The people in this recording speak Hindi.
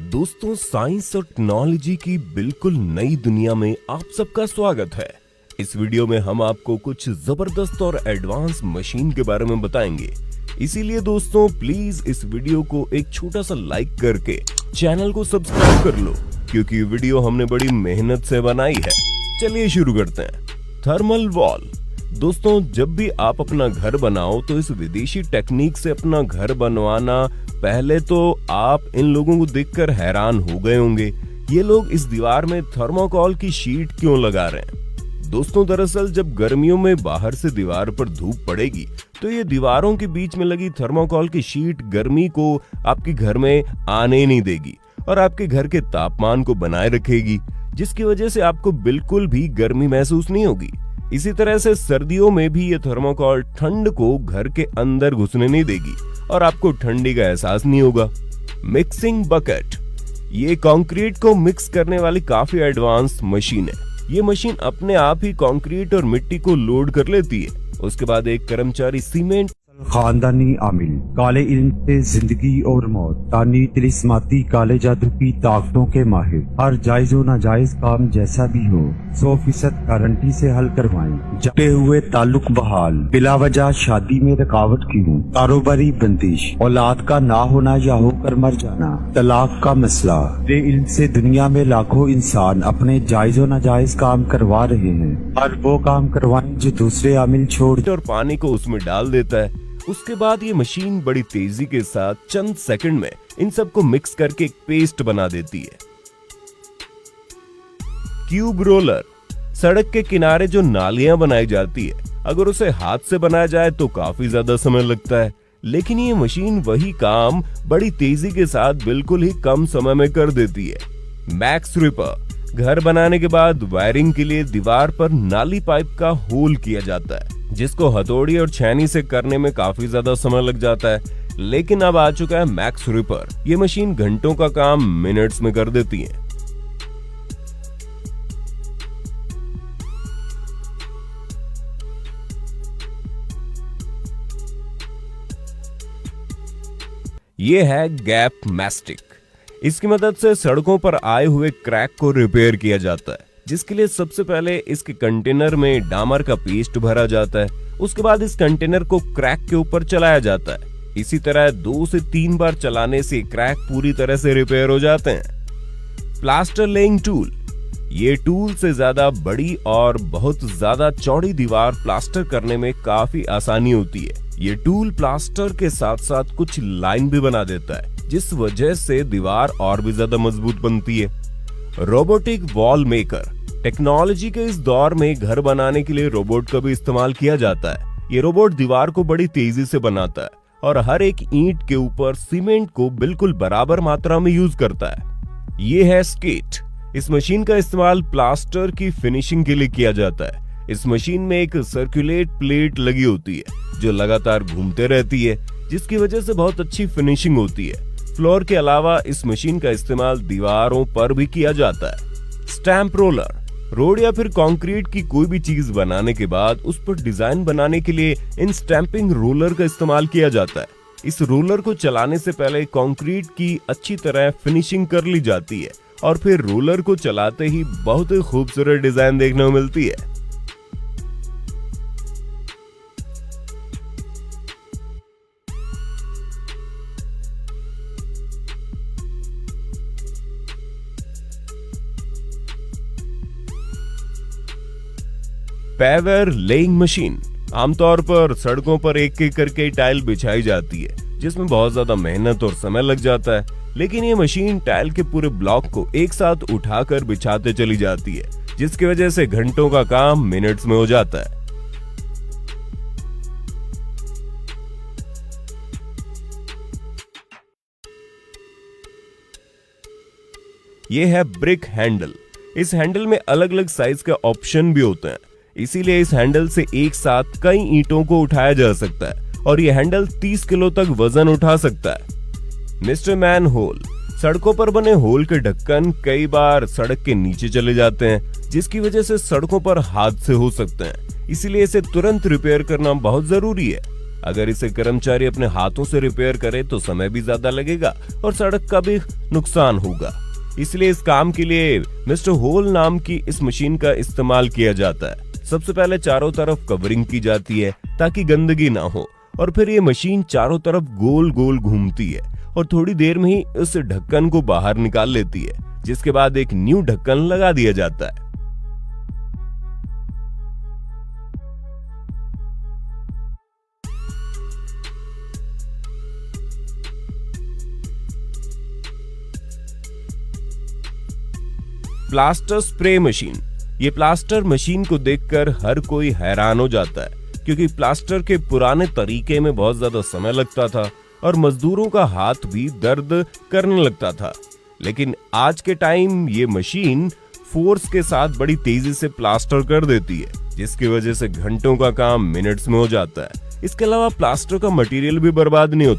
दोस्तों, साइंस और टेक्नोलॉजी की बिल्कुल नई दुनिया में आप सबका स्वागत है। इस वीडियो में हम आपको कुछ जबरदस्त और एडवांस मशीन के बारे में बताएंगे। इसीलिए दोस्तों प्लीज इस वीडियो को एक छोटा सा लाइक करके चैनल को सब्सक्राइब कर लो, क्योंकि वीडियो हमने बड़ी मेहनत से बनाई है। चलिए शुरू करते हैं। Thermal wall. दोस्तों, जब भी आप अपना घर बनाओ तो इस विदेशी टेक्निक से अपना घर बनवाना, पहले तो आप इन लोगों को देखकर हैरान हो गए होंगे। ये लोग इस दीवार में थर्मोकोल की शीट क्यों लगा रहे हैं? दोस्तों, दरअसल जब गर्मियों में बाहर से दीवार पर धूप पड़ेगी तो ये दीवारों के बीच में लगी थर्मोकोल की शीट गर्मी को आपके घर में आने नहीं देगी और आपके घर के तापमान को बनाए रखेगी, जिसकी वजह से आपको बिल्कुल भी गर्मी महसूस नहीं होगी। इसी तरह से सर्दियों में भी ये थर्मोकोल ठंड को घर के अंदर घुसने नहीं देगी और आपको ठंडी का एहसास नहीं होगा। Mixing bucket. ये कंक्रीट को मिक्स करने वाली काफी एडवांस मशीन है। ये मशीन अपने आप ही कंक्रीट और मिट्टी को लोड कर लेती है। उसके बाद एक कर्मचारी सीमेंट खानदानी आमिल, काले इल्म से जिंदगी और मौत, तानी तिलिस्माती काले जादू की ताकतों के माहिर, हर जायज व नाजायज काम जैसा भी हो 100% गारंटी से हल करवाएं। जटे हुए ताल्लुक बहाल, बिला वजह शादी में रुकावट क्यों, कारोबारी बंदिश, औलाद का ना होना या होकर मर जाना, तलाक का मसला। इल्म से दुनिया में लाखों इंसान अपने जायज व नाजायज काम करवा रहे हैं। हर वो काम करवाएं जो दूसरे आमिल छोड़ और पानी को उसमें डाल देता है। उसके बाद ये मशीन बड़ी तेजी के साथ चंद सेकंड में इन सबको मिक्स करके एक पेस्ट बना देती है। Cube roller. सड़क के किनारे जो नालियां बनाई जाती है, अगर उसे हाथ से बनाया जाए तो काफी ज्यादा समय लगता है, लेकिन ये मशीन वही काम बड़ी तेजी के साथ बिल्कुल ही कम समय में कर देती है। Max ripper. घर बनाने के बाद वायरिंग के लिए दीवार पर नाली पाइप का होल किया जाता है, जिसको हथौड़ी और छेनी से करने में काफी ज्यादा समय लग जाता है, लेकिन अब आ चुका है मैक्स रिपर। ये मशीन घंटों का काम मिनट्स में कर देती है। ये है गैप मैस्टिक। इसकी मदद से सड़कों पर आए हुए क्रैक को रिपेयर किया जाता है, जिसके लिए सबसे पहले इसके कंटेनर में डामर का पेस्ट भरा जाता है। उसके बाद इस कंटेनर को क्रैक के ऊपर चलाया जाता है। इसी तरह 2 से 3 बार चलाने से क्रैक पूरी तरह से रिपेयर हो जाते हैं। Plaster laying tool. ये टूल से ज्यादा बड़ी और बहुत ज्यादा चौड़ी दीवार प्लास्टर करने में काफी आसानी होती है। ये टूल प्लास्टर के साथ साथ कुछ लाइन भी बना देता है, जिस वजह से दीवार और भी ज्यादा मजबूत बनती है। Robotic wall maker. टेक्नोलॉजी के इस दौर में घर बनाने के लिए रोबोट का भी इस्तेमाल किया जाता है। ये रोबोट दीवार को बड़ी तेजी से बनाता है और हर एक ईंट के ऊपर सीमेंट को बिल्कुल बराबर मात्रा में यूज करता है। ये है स्केट। इस मशीन का इस्तेमाल प्लास्टर की फिनिशिंग के लिए किया जाता है। इस मशीन में एक सर्कुलेट प्लेट लगी होती है जो लगातार घूमते रहती है, जिसकी वजह से बहुत अच्छी फिनिशिंग होती है। फ्लोर के अलावा इस मशीन का इस्तेमाल दीवारों पर भी किया जाता है। Stamp roller. रोड या फिर कंक्रीट की कोई भी चीज बनाने के बाद उस पर डिजाइन बनाने के लिए इन स्टैंपिंग रोलर का इस्तेमाल किया जाता है। इस रोलर को चलाने से पहले कंक्रीट की अच्छी तरह फिनिशिंग कर ली जाती है और फिर रोलर को चलाते ही बहुत ही खूबसूरत डिजाइन देखने को मिलती है। Paver laying machine. आमतौर पर सड़कों पर एक एक करके टाइल बिछाई जाती है, जिसमें बहुत ज्यादा मेहनत और समय लग जाता है, लेकिन ये मशीन टाइल के पूरे ब्लॉक को एक साथ उठाकर बिछाते चली जाती है, जिसकी वजह से घंटों का काम मिनट्स में हो जाता है। ये है ब्रिक हैंडल। इस हैंडल में अलग अलग साइज के ऑप्शन भी होते हैं, इसीलिए इस हैंडल से एक साथ कई ईंटों को उठाया जा सकता है और यह हैंडल 30 किलो तक वजन उठा सकता है। Mister manhole. सड़कों पर बने होल के ढक्कन कई बार सड़क के नीचे चले जाते हैं, जिसकी वजह से सड़कों पर हादसे हो सकते हैं, इसीलिए इसे तुरंत रिपेयर करना बहुत जरूरी है। अगर इसे कर्मचारी अपने हाथों से रिपेयर करे तो समय भी ज्यादा लगेगा और सड़क का भी नुकसान होगा। इसलिए इस काम के लिए मिस्टर होल नाम की इस मशीन का इस्तेमाल किया जाता है। सबसे पहले चारों तरफ कवरिंग की जाती है ताकि गंदगी ना हो, और फिर ये मशीन चारों तरफ गोल गोल घूमती है और थोड़ी देर में ही उस ढक्कन को बाहर निकाल लेती है, जिसके बाद एक न्यू ढक्कन लगा दिया जाता है। Plaster spray machine. ये प्लास्टर मशीन को देखकर हर कोई हैरान हो जाता है, क्योंकि प्लास्टर के पुराने तरीके में बहुत ज्यादा समय लगता था और मजदूरों का हाथ भी दर्द करने लगता था। लेकिन आज के टाइम ये मशीन फोर्स के साथ बड़ी तेजी से प्लास्टर कर देती है, जिसकी वजह से घंटों का काम मिनट्स में हो जाता है। इसके अलावा प्लास्टर का मटेरियल भी बर्बाद नहीं होता।